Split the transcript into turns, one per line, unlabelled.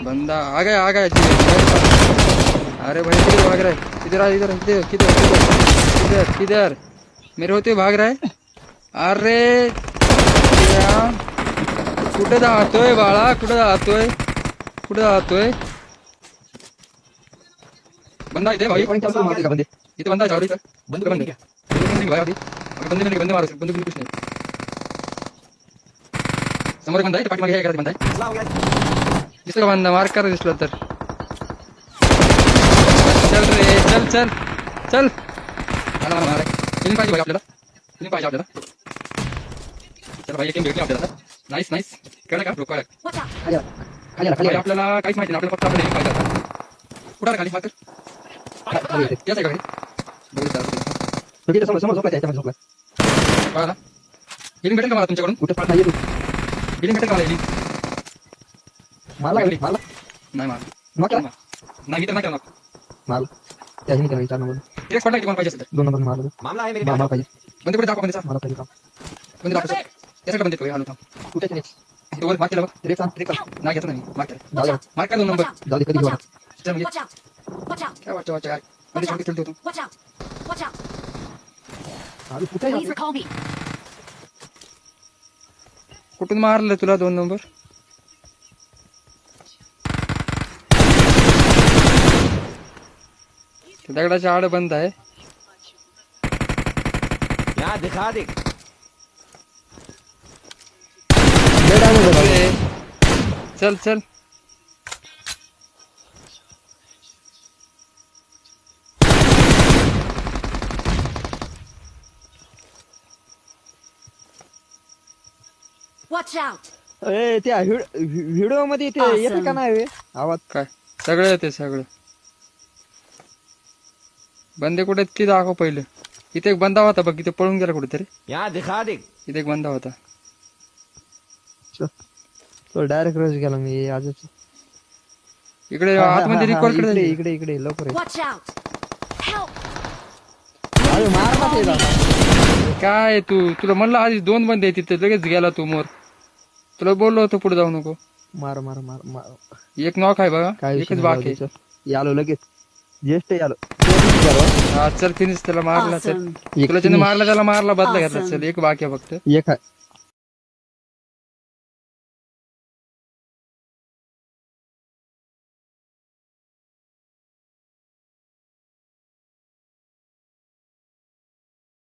बंदा आ गया अरे भाई किधर भाग रहा है? इधर किधर किधर किधर मेरे होते भाग रहा है? अरे कुठे जातोय बाळा? कुठे जातोय? बंदा इथे भाई इथे बंदा है बंदे मारो बंदे कुछ नहीं समोर बंदा आहे पाठीमागे आहे बंदा आहे दिसला बंदा मार्क करा दिसला तर चल रे चल आला मार फिलिंग पाहिजे भाई आपल्याला चल भाई एक भेटली आपल्याला नाईस कळलं का रोक खाली आपल्याला काहीच माहिती नाही आपल्याला फक्त आपल्याला पाहिजे कुठं खाली मात्र याच आहे का समोर झोपला हिलिंग भेटेल का मला तुमच्याकडून? कुठे पाठ नाही हिलिंग भेटेल का मला हिलिंग मारला नाही मारला नाही तर नाही करणार मारला त्याही नाही करायचा नंबर एक पडला की मला पाहिजे असेल तर 2 नंबर मारला मामला आहे मेरे मामा पाहिजे बंदे कुठे दाखव बंदेचा मला पाहिजे काम बंदे दाखव त्यासाठी बंदे तो हालू थांब कुठे आहे तो वर मार केला बघ ट्रेक नाही घेत नाही मार कर 2 नंबर जाऊ दे कधी घेऊ चल म्हणजे काय वाटतं यार बंदे छोटे खेळतो तू अरे कुठे आहे कुठून मारलं तुला 2 नंबर? दगडाच्या आड बंद आहे दिखा दे चल
Watch out!
ए त्या व्हिडिओ मध्ये ते येते का नाही आवाज?
काय सगळं येते सगळं. बंदे कुठे आहेत की दाखव पहिलं. इथे एक बंदा होता बघ, इथे पळून गेला कुठेतरी. इथे एक बंदा होता
तो डायरेक्ट रश गेला मी आजच.
इकडे आतमध्ये रिकॉर्ड कडे
इकडे लवकर
Watch out! Help!
अरे मार ना त्याला.
काय तुला म्हणलं आधी 2 बंदे तिथे, लगेच गेला तू मोर. तुला बोललो होतो पुढे जाऊ नको.
मार
एक नॉक आहे बघा, एकच बाकी आहे.
यालो लगेच जेस्ट यालो.
हा चल फिनिश त्याला मारला. चल तुला ज्याने मारला त्याला मारला, बदला घेतला. चल एक बाकी आहे फक्त.
एक आहे